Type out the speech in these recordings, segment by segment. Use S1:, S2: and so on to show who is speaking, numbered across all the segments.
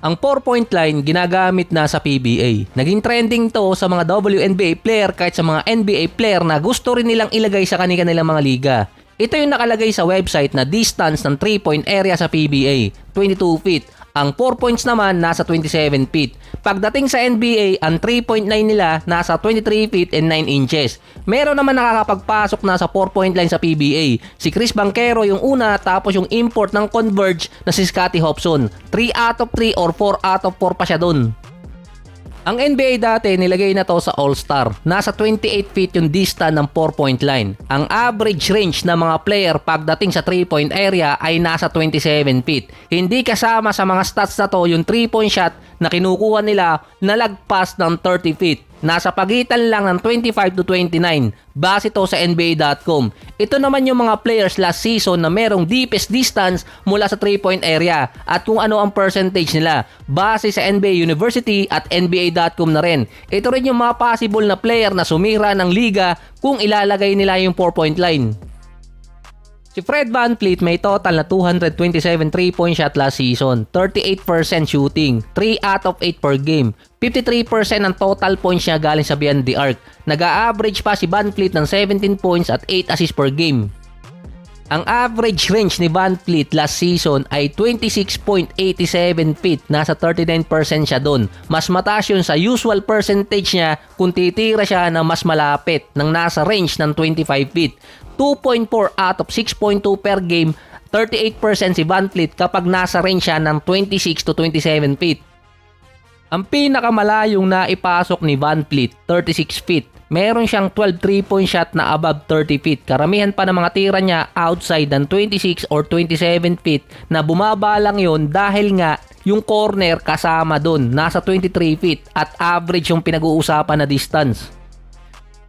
S1: Ang 4-point line ginagamit na sa PBA. Naging trending to sa mga WNBA player kahit sa mga NBA player na gusto rin nilang ilagay sa kanilang mga liga. Ito yung nakalagay sa website na distance ng 3-point area sa PBA, 22 feet. Ang 4 points naman nasa 27 feet. Pagdating sa NBA, ang 3-point line nila nasa 23 feet and 9 inches. Meron naman nakakapagpasok na sa 4-point line sa PBA. Si Chris Banchero yung una, tapos yung import ng Converge na si Scottie Hobson. 3 out of 3 or 4 out of 4 pa siya dun. Ang NBA dati nilagay na to sa All-Star. Nasa 28 feet yung distance ng 4-point line. Ang average range ng mga player pagdating sa 3-point area ay nasa 27 feet. Hindi kasama sa mga stats na to yung 3-point shot na kinukuha nila na lagpas ng 30 feet. Nasa pagitan lang ng 25 to 29. Base to sa NBA.com. Ito naman yung mga players last season na merong deepest distance mula sa 3-point area at kung ano ang percentage nila. Base sa NBA University at NBA.com na rin. Ito rin yung mga possible na player na sumira ng liga kung ilalagay nila yung 4-point line. Si Fred VanVleet may total na 227 3-point shot last season, 38% shooting, 3 out of 8 per game, 53% ang total points niya galing sa beyond the arc. Nag-a-average pa si VanVleet ng 17 points at 8 assists per game. Ang average range ni VanVleet last season ay 26.87 feet, nasa 39% siya doon. Mas mataas yun sa usual percentage niya kung titira siya na mas malapit ng nasa range ng 25 feet. 2.4 out of 6.2 per game, 38% si VanVleet kapag nasa range siya ng 26 to 27 feet. Ang pinakamalayong naipasok ni VanVleet, 36 feet. Meron siyang 12 3-point shot na above 30 feet. Karamihan pa ng mga tira niya outside ng 26 or 27 feet na bumaba lang yun dahil nga yung corner kasama dun, nasa 23 feet at average yung pinag-uusapan na distance.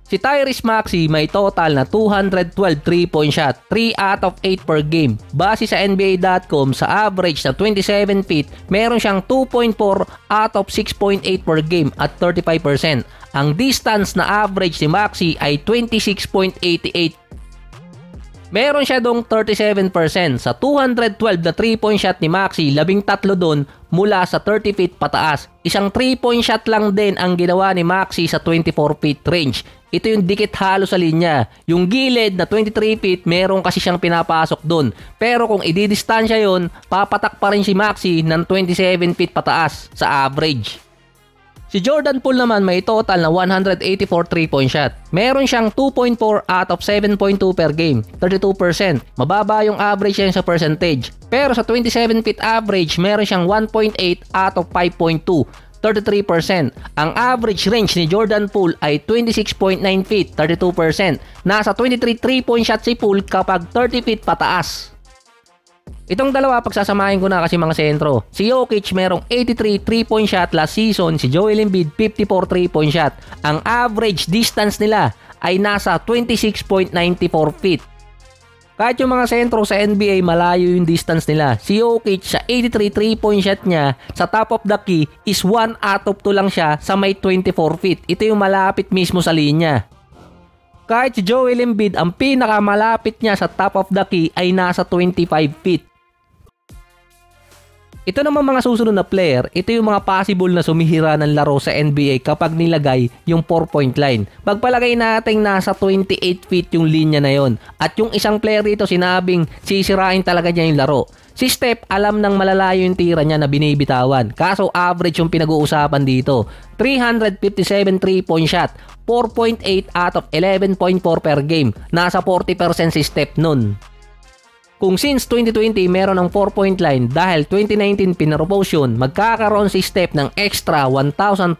S1: Si Tyrese Maxey may total na 212 3-point shot, 3 out of 8 per game. Base sa NBA.com, sa average na 27 feet, meron siyang 2.4 out of 6.8 per game at 35%. Ang distance na average ni Maxey ay 26.88. Meron siya dong 37%. Sa 212 na 3-point shot ni Maxey, 13 doon mula sa 30 feet pataas. Isang 3-point shot lang din ang ginawa ni Maxey sa 24 feet range. Ito yung dikit halo sa linya. Yung gilid na 23 feet, meron kasi siyang pinapasok doon. Pero kung ididistansya yon, papatak pa rin si Maxey ng 27 feet pataas sa average. Si Jordan Poole naman may total na 184 3-point shot. Meron siyang 2.4 out of 7.2 per game, 32%. Mababa yung average niya sa percentage. Pero sa 27 feet average, meron siyang 1.8 out of 5.2, 33%. Ang average range ni Jordan Poole ay 26.9 feet, 32%. Nasa 23 3-point shot si Poole kapag 30 feet pataas. Itong dalawa pagsasamahin ko na kasi mga sentro. Si Jokic merong 83 3-point shot last season, si Joel Embiid 54 3-point shot. Ang average distance nila ay nasa 26.94 feet. Kahit yung mga sentro sa NBA malayo yung distance nila. Si Jokic sa 83 3-point shot niya sa top of the key is 1 out of 2 lang siya sa may 24 feet. Ito yung malapit mismo sa linya. Kahit si Joel Embiid ang pinakamalapit niya sa top of the key ay nasa 25 feet. Ito naman mga susunod na player, ito yung mga possible na sumihira ng laro sa NBA kapag nilagay yung 4-point line. Pagpalagay natin nasa 28 feet yung linya na yon. At yung isang player dito sinabing sisirain talaga niya yung laro. Si Steph alam nang malalayo yung tira niya na binibitawan. Kaso average yung pinag-uusapan dito. 357 3-point shot, 4.8 out of 11.4 per game. Nasa 40% si Steph nun. Kung since 2020 meron ng 4-point line dahil 2019 pinropose yun, magkakaroon si Steph ng extra 1,252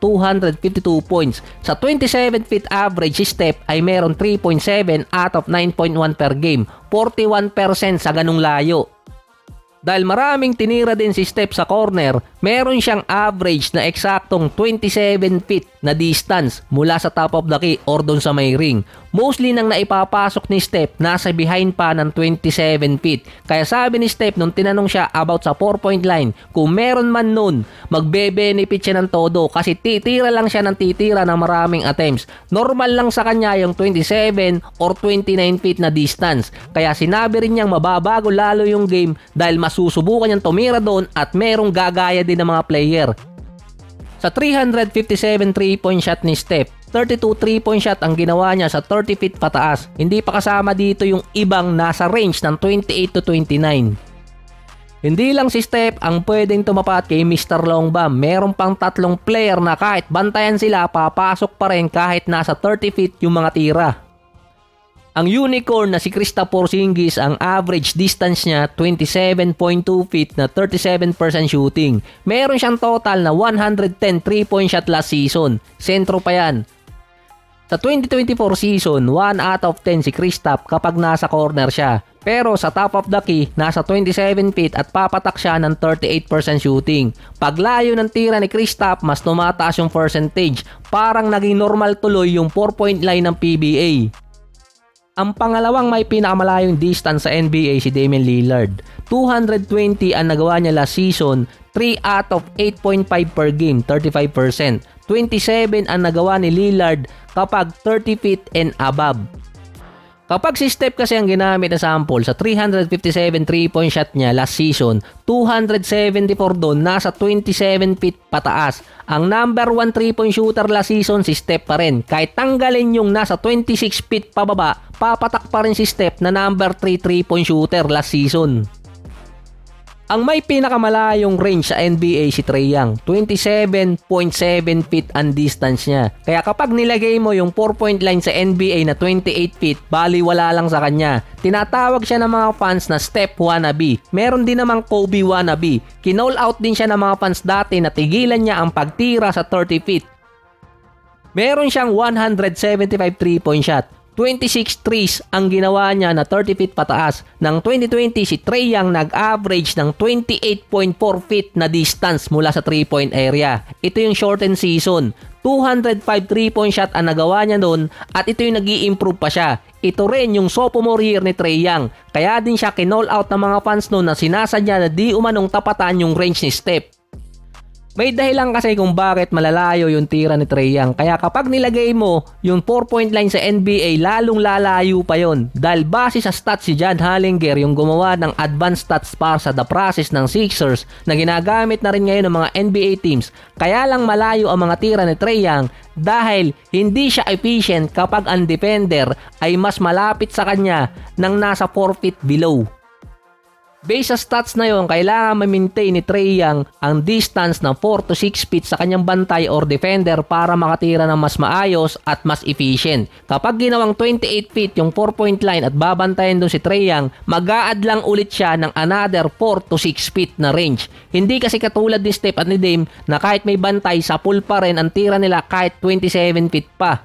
S1: points. Sa 27 feet average si Steph ay meron 3.7 out of 9.1 per game, 41% sa ganung layo. Dahil maraming tinira din si Steph sa corner, meron siyang average na eksaktong 27 feet na distance mula sa top of the key or doon sa may ring. Mostly nang naipapasok ni Steph nasa behind pa ng 27 feet. Kaya sabi ni Steph nung tinanong siya about sa 4-point line, kung meron man nun, magbe-benefit siya ng todo kasi titira lang siya ng titira ng maraming attempts. Normal lang sa kanya yung 27 or 29 feet na distance. Kaya sinabi rin niyang mababago lalo yung game dahil masusubukan niyang tumira doon at merong gagaya din din ng mga player. Sa 357 3-point shot ni Steph, 32 3-point shot ang ginawa niya sa 30 feet pataas. Hindi pa kasama dito yung ibang nasa range ng 28 to 29. Hindi lang si Steph ang pwedeng tumapat kay Mr. Long Bomb. Meron pang 3 player na kahit bantayan sila, papasok pa rin kahit nasa 30 feet yung mga tira. Ang unicorn na si Kristaps Porzingis, ang average distance niya 27.2 feet na 37% shooting. Meron siyang total na 110 3-point shot last season. Sentro pa yan. Sa 2024 season, 1 out of 10 si Kristaps kapag nasa corner siya. Pero sa top of the key, nasa 27 feet at papatak siya ng 38% shooting. Paglayo ng tira ni Kristaps, mas tumataas yung percentage. Parang naging normal tuloy yung 4-point line ng PBA. Ang pangalawang may pinakamalayong distance sa NBA si Damian Lillard. 220 ang nagawa niya last season, 3 out of 8.5 per game, 35%. 27 ang nagawa ni Lillard kapag 30 feet and above. Kapag si Steph kasi ang ginamit na sample sa 357 3-point shot niya last season, 274 doon nasa 27 feet pataas. Ang number 1 3-point shooter last season si Steph pa rin. Kahit tanggalin yung nasa 26 feet pababa, papatak pa rin si Steph na number 3 3-point shooter last season. Ang may pinakamalayong range sa NBA si Trae Young, 27.7 feet ang distance niya. Kaya kapag nilagay mo yung 4-point line sa NBA na 28 feet, baliwala lang sa kanya. Tinatawag siya ng mga fans na Steph wannabe. Meron din namang Kobe wannabe. Kinall out din siya ng mga fans dati na tigilan niya ang pagtira sa 30 feet. Meron siyang 175 3-point shot. 26 threes ang ginawa niya na 30 feet pataas. Nang 2020, si Trae Young nag-average ng 28.4 feet na distance mula sa 3-point area. Ito yung shortened season. 205 3-point shot ang nagawa niya doon at ito yung nag-i-improve pa siya. Ito rin yung sophomore year ni Trae Young. Kaya din siya kinall out ng mga fans noon na sinasadya na di umanong tapatan yung range ni Steph. May dahilan kasi kung bakit malalayo yung tira ni Trae Young. Kaya kapag nilagay mo yung 4-point line sa NBA, lalong lalayo pa yon. Dahil base sa stats si John Hollinger, yung gumawa ng advanced stats para sa the process ng Sixers na ginagamit na rin ngayon ng mga NBA teams. Kaya lang malayo ang mga tira ni Trae Young dahil hindi siya efficient kapag ang defender ay mas malapit sa kanya ng nasa 4 feet below. Based sa stats na yon, kailangan ma-maintain ni Trae Young ang distance na 4 to 6 feet sa kanyang bantay or defender para makatira ng mas maayos at mas efficient. Kapag ginawang 28 feet yung 4-point line at babantayan doon si Trae Young, mag-a-add lang ulit siya ng another 4 to 6 feet na range. Hindi kasi katulad ni Steph at ni Dame na kahit may bantay, sa pool pa rin ang tira nila kahit 27 feet pa.